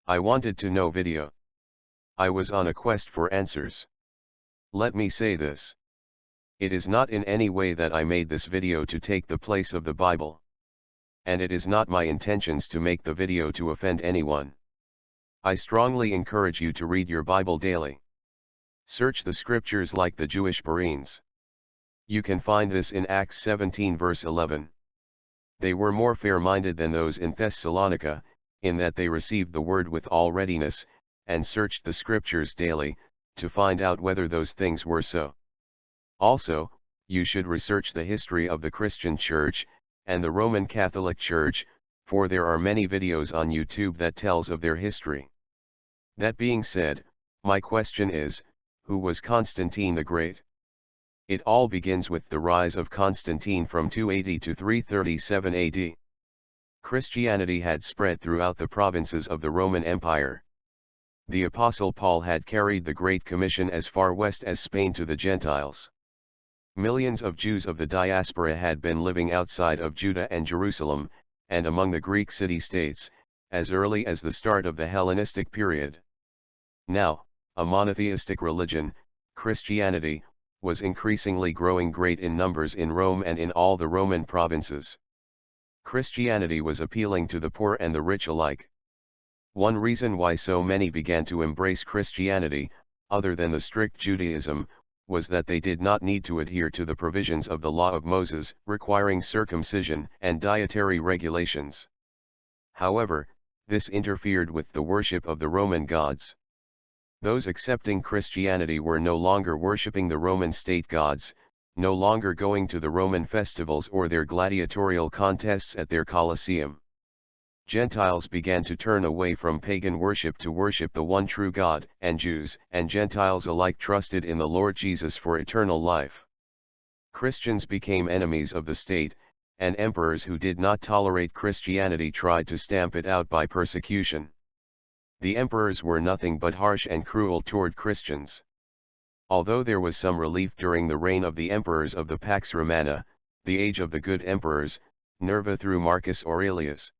I wanted to know video. I was on a quest for answers. Let me say this. It is not in any way that I made this video to take the place of the Bible. And it is not my intentions to make the video to offend anyone. I strongly encourage you to read your Bible daily. Search the scriptures like the Jewish Bereans. You can find this in Acts 17 verse 11. They were more fair-minded than those in Thessalonica, in that they received the word with all readiness, and searched the scriptures daily, to find out whether those things were so. Also, you should research the history of the Christian Church, and the Roman Catholic Church, for there are many videos on YouTube that tells of their history. That being said, my question is, who was Constantine the Great? It all begins with the rise of Constantine from 280 to 337 AD. Christianity had spread throughout the provinces of the Roman Empire. The Apostle Paul had carried the Great Commission as far west as Spain to the Gentiles. Millions of Jews of the diaspora had been living outside of Judah and Jerusalem, and among the Greek city-states, as early as the start of the Hellenistic period. Now, a monotheistic religion, Christianity, was increasingly growing great in numbers in Rome and in all the Roman provinces. Christianity was appealing to the poor and the rich alike. One reason why so many began to embrace Christianity, other than the strict Judaism, was that they did not need to adhere to the provisions of the law of Moses, requiring circumcision and dietary regulations. However, this interfered with the worship of the Roman gods. Those accepting Christianity were no longer worshipping the Roman state gods, no longer going to the Roman festivals or their gladiatorial contests at their Colosseum. Gentiles began to turn away from pagan worship to worship the one true God, and Jews and Gentiles alike trusted in the Lord Jesus for eternal life. Christians became enemies of the state, and emperors who did not tolerate Christianity tried to stamp it out by persecution. The emperors were nothing but harsh and cruel toward Christians. Although there was some relief during the reign of the emperors of the Pax Romana, the age of the good emperors, Nerva through Marcus Aurelius.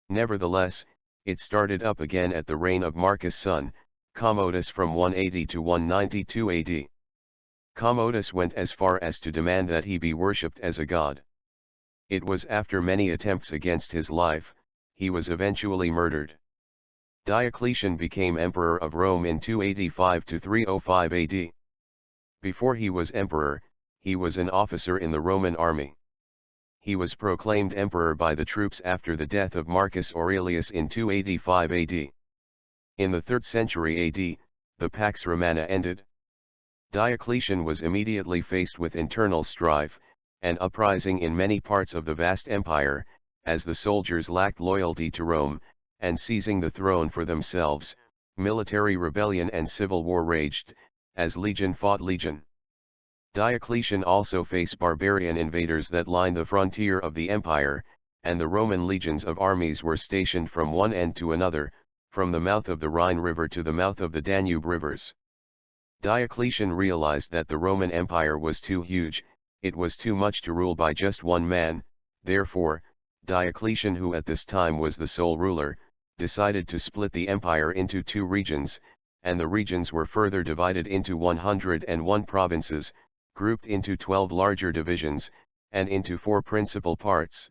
Nevertheless, it started up again at the reign of Marcus' son, Commodus from 180 to 192 AD. Commodus went as far as to demand that he be worshipped as a god. It was after many attempts against his life, he was eventually murdered. Diocletian became emperor of Rome in 285 to 305 AD. Before he was emperor, he was an officer in the Roman army. He was proclaimed emperor by the troops after the death of Marcus Aurelius in 285 AD. In the 3rd century AD, the Pax Romana ended. Diocletian was immediately faced with internal strife, and uprising in many parts of the vast empire, as the soldiers lacked loyalty to Rome, and seizing the throne for themselves, military rebellion and civil war raged, as legion fought legion. Diocletian also faced barbarian invaders that lined the frontier of the empire, and the Roman legions of armies were stationed from one end to another, from the mouth of the Rhine River to the mouth of the Danube rivers. Diocletian realized that the Roman Empire was too huge, it was too much to rule by just one man. Therefore, Diocletian, who at this time was the sole ruler, decided to split the empire into 2 regions, and the regions were further divided into 101 provinces, grouped into 12 larger divisions, and into 4 principal parts.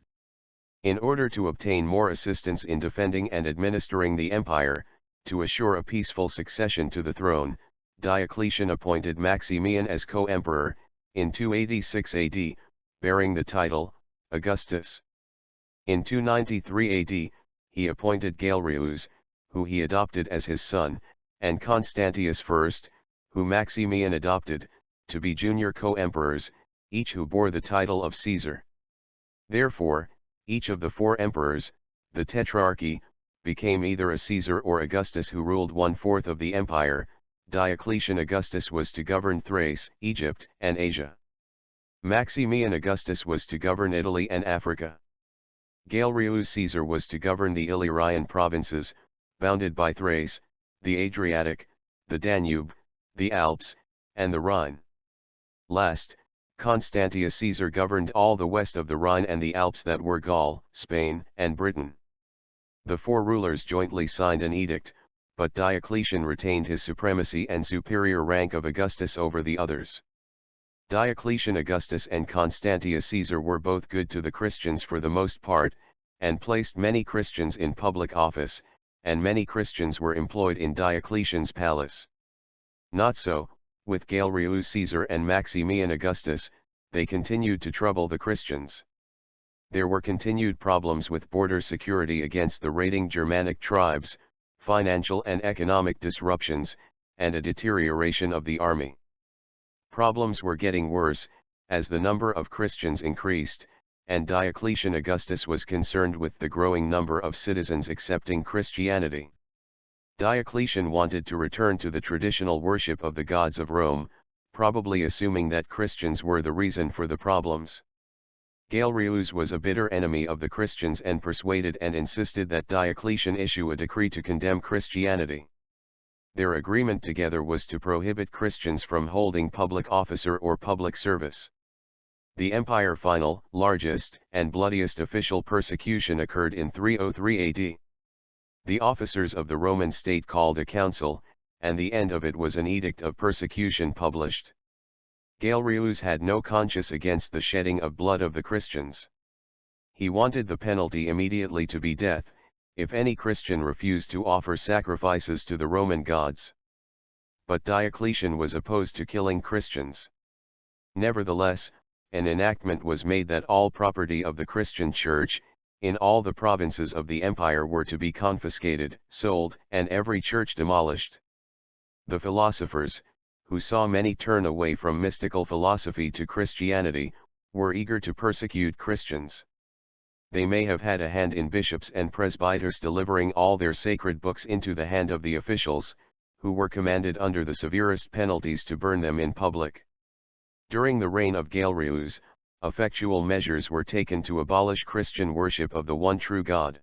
In order to obtain more assistance in defending and administering the empire, to assure a peaceful succession to the throne, Diocletian appointed Maximian as co-emperor, in 286 AD, bearing the title, Augustus. In 293 AD, he appointed Galerius, who he adopted as his son, and Constantius I, who Maximian adopted, to be junior co-emperors, each who bore the title of Caesar. Therefore, each of the 4 emperors, the Tetrarchy, became either a Caesar or Augustus who ruled 1/4 of the empire. Diocletian Augustus was to govern Thrace, Egypt, and Asia. Maximian Augustus was to govern Italy and Africa. Galerius Caesar was to govern the Illyrian provinces, bounded by Thrace, the Adriatic, the Danube, the Alps, and the Rhine. Last, Constantius Caesar governed all the west of the Rhine and the Alps that were Gaul, Spain, and Britain. The four rulers jointly signed an edict, but Diocletian retained his supremacy and superior rank of Augustus over the others. Diocletian Augustus and Constantius Caesar were both good to the Christians for the most part, and placed many Christians in public office, and many Christians were employed in Diocletian's palace. Not so, with Galerius Caesar and Maximian Augustus, they continued to trouble the Christians. There were continued problems with border security against the raiding Germanic tribes, financial and economic disruptions, and a deterioration of the army. Problems were getting worse, as the number of Christians increased, and Diocletian Augustus was concerned with the growing number of citizens accepting Christianity. Diocletian wanted to return to the traditional worship of the gods of Rome, probably assuming that Christians were the reason for the problems. Galerius was a bitter enemy of the Christians and persuaded and insisted that Diocletian issue a decree to condemn Christianity. Their agreement together was to prohibit Christians from holding public office or public service. The empire's final, largest, and bloodiest official persecution occurred in 303 AD. The officers of the Roman state called a council, and the end of it was an edict of persecution published. Galerius had no conscience against the shedding of blood of the Christians. He wanted the penalty immediately to be death, if any Christian refused to offer sacrifices to the Roman gods. But Diocletian was opposed to killing Christians. Nevertheless, an enactment was made that all property of the Christian Church, in all the provinces of the empire were to be confiscated, sold, and every church demolished. The philosophers, who saw many turn away from mystical philosophy to Christianity, were eager to persecute Christians. They may have had a hand in bishops and presbyters delivering all their sacred books into the hand of the officials, who were commanded under the severest penalties to burn them in public. During the reign of Galerius, effectual measures were taken to abolish Christian worship of the one true God.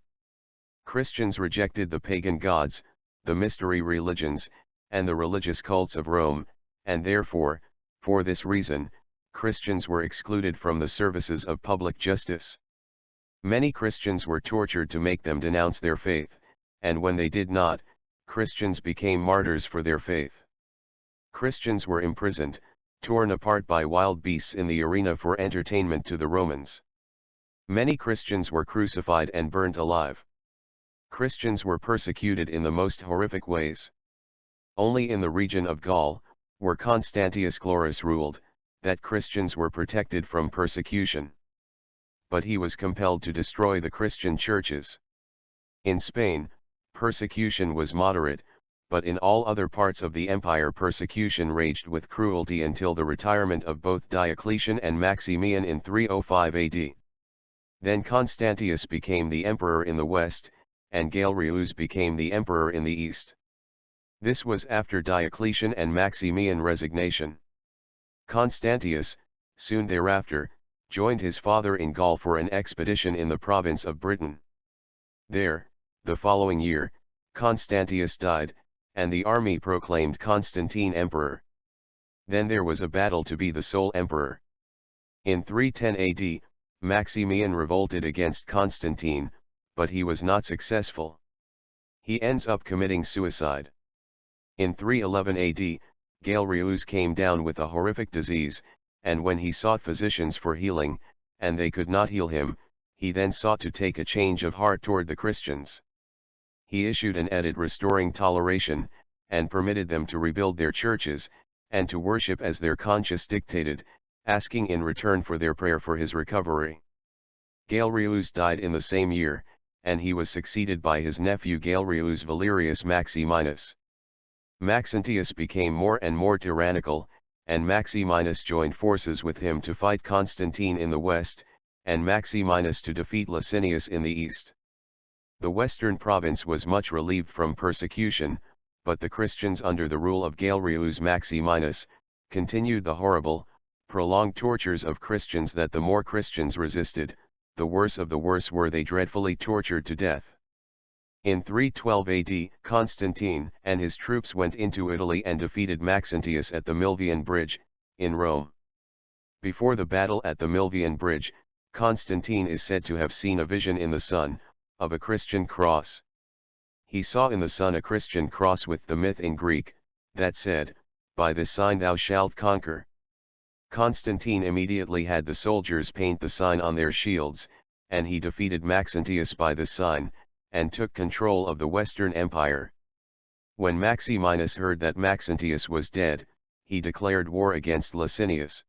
Christians rejected the pagan gods, the mystery religions, and the religious cults of Rome, and therefore, for this reason, Christians were excluded from the services of public justice. Many Christians were tortured to make them denounce their faith, and when they did not, Christians became martyrs for their faith. Christians were imprisoned, torn apart by wild beasts in the arena for entertainment to the Romans. Many Christians were crucified and burnt alive. Christians were persecuted in the most horrific ways. Only in the region of Gaul, where Constantius Chlorus ruled, that Christians were protected from persecution. But he was compelled to destroy the Christian churches. In Spain, persecution was moderate, but in all other parts of the empire persecution raged with cruelty until the retirement of both Diocletian and Maximian in 305 AD. Then Constantius became the emperor in the west, and Galerius became the emperor in the east. This was after Diocletian and Maximian resignation. Constantius, soon thereafter, joined his father in Gaul for an expedition in the province of Britain. There, the following year, Constantius died, and the army proclaimed Constantine emperor. Then there was a battle to be the sole emperor. In 310 AD, Maximian revolted against Constantine, but he was not successful. He ends up committing suicide. In 311 AD, Galerius came down with a horrific disease, and when he sought physicians for healing, and they could not heal him, he then sought to take a change of heart toward the Christians. He issued an edict restoring toleration, and permitted them to rebuild their churches, and to worship as their conscience dictated, asking in return for their prayer for his recovery. Galerius died in the same year, and he was succeeded by his nephew Galerius Valerius Maximinus. Maxentius became more and more tyrannical, and Maximinus joined forces with him to fight Constantine in the west, and Maximinus to defeat Licinius in the east. The western province was much relieved from persecution, but the Christians under the rule of Galerius Maximinus, continued the horrible, prolonged tortures of Christians that the more Christians resisted, the worse of the worse were they dreadfully tortured to death. In 312 AD, Constantine and his troops went into Italy and defeated Maxentius at the Milvian Bridge, in Rome. Before the battle at the Milvian Bridge, Constantine is said to have seen a vision in the sun, of a Christian cross. He saw in the sun a Christian cross with the myth in Greek, that said, "By this sign thou shalt conquer." Constantine immediately had the soldiers paint the sign on their shields, and he defeated Maxentius by the sign, and took control of the Western Empire. When Maximinus heard that Maxentius was dead, he declared war against Licinius.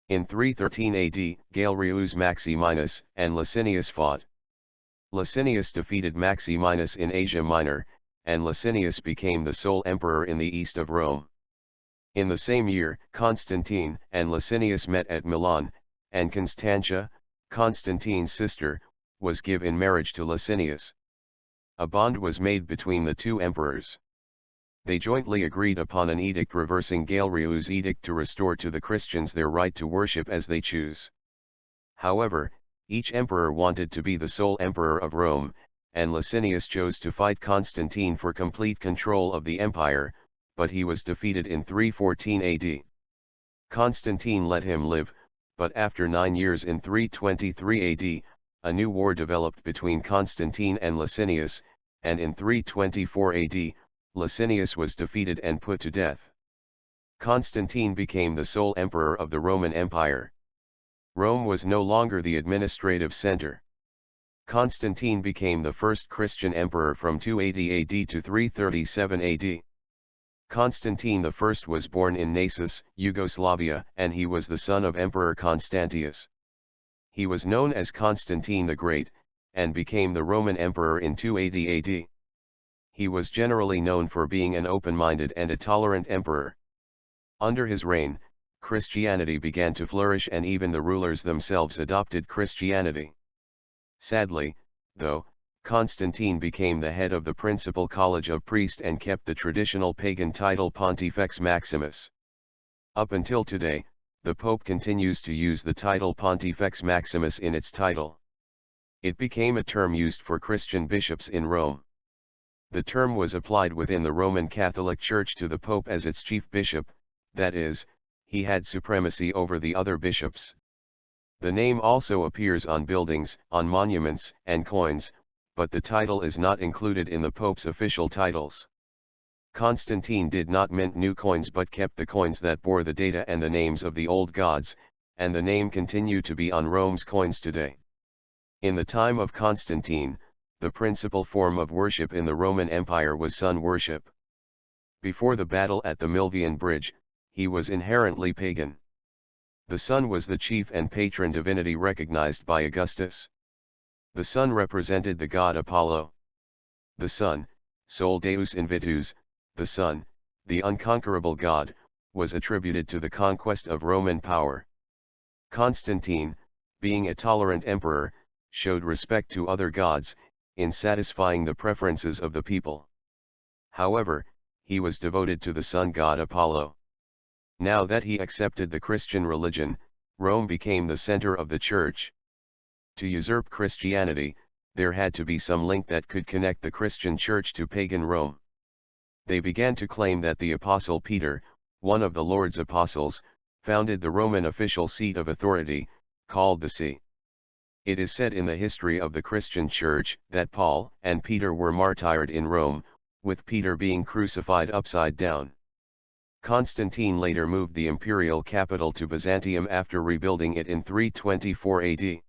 In 313 AD, Galerius Maximinus and Licinius fought. Licinius defeated Maximinus in Asia Minor, and Licinius became the sole emperor in the east of Rome. In the same year, Constantine and Licinius met at Milan, and Constantia, Constantine's sister, was given in marriage to Licinius. A bond was made between the two emperors. They jointly agreed upon an edict reversing Galerius' edict to restore to the Christians their right to worship as they choose. However, each emperor wanted to be the sole emperor of Rome, and Licinius chose to fight Constantine for complete control of the empire, but he was defeated in 314 AD. Constantine let him live, but after 9 years in 323 AD, a new war developed between Constantine and Licinius, and in 324 AD, Licinius was defeated and put to death. Constantine became the sole emperor of the Roman Empire. Rome was no longer the administrative center. Constantine became the first Christian emperor from 280 AD to 337 AD. Constantine I was born in Naissus, Yugoslavia, and he was the son of Emperor Constantius. He was known as Constantine the Great, and became the Roman emperor in 280 AD. He was generally known for being an open-minded and a tolerant emperor. Under his reign, Christianity began to flourish and even the rulers themselves adopted Christianity. Sadly, though, Constantine became the head of the principal college of priests and kept the traditional pagan title Pontifex Maximus. Up until today, the Pope continues to use the title Pontifex Maximus in its title. It became a term used for Christian bishops in Rome. The term was applied within the Roman Catholic Church to the Pope as its chief bishop, that is, he had supremacy over the other bishops. The name also appears on buildings, on monuments, and coins, but the title is not included in the Pope's official titles. Constantine did not mint new coins but kept the coins that bore the data and the names of the old gods, and the name continued to be on Rome's coins today. In the time of Constantine, the principal form of worship in the Roman Empire was sun worship. Before the battle at the Milvian Bridge, he was inherently pagan. The sun was the chief and patron divinity recognized by Augustus. The sun represented the god Apollo. The sun, Sol Deus Invitus, the sun, the unconquerable god, was attributed to the conquest of Roman power. Constantine, being a tolerant emperor, showed respect to other gods, in satisfying the preferences of the people. However, he was devoted to the sun god Apollo. Now that he accepted the Christian religion, Rome became the center of the church. To usurp Christianity, there had to be some link that could connect the Christian church to pagan Rome. They began to claim that the Apostle Peter, one of the Lord's apostles, founded the Roman official seat of authority, called the See. It is said in the history of the Christian church that Paul and Peter were martyred in Rome, with Peter being crucified upside down. Constantine later moved the imperial capital to Byzantium after rebuilding it in 324 AD.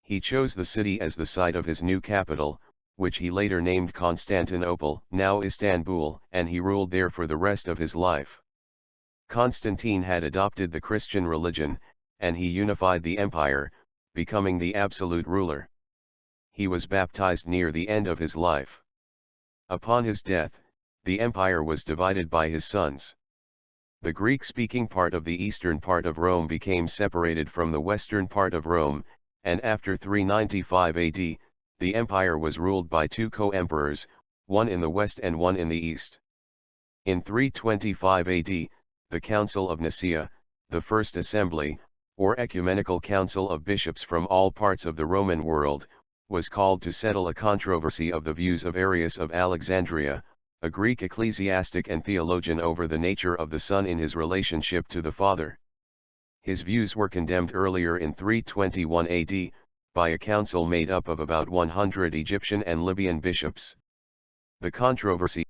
He chose the city as the site of his new capital, which he later named Constantinople, now Istanbul, and he ruled there for the rest of his life. Constantine had adopted the Christian religion, and he unified the empire, becoming the absolute ruler. He was baptized near the end of his life. Upon his death, the empire was divided by his sons. The Greek-speaking part of the eastern part of Rome became separated from the western part of Rome, and after 395 AD, the empire was ruled by two co-emperors, one in the west and one in the east. In 325 AD, the Council of Nicaea, the first assembly, or ecumenical council of bishops from all parts of the Roman world, was called to settle a controversy of the views of Arius of Alexandria, a Greek ecclesiastic and theologian, over the nature of the Son in his relationship to the Father. His views were condemned earlier in 321 AD, by a council made up of about 100 Egyptian and Libyan bishops. The controversy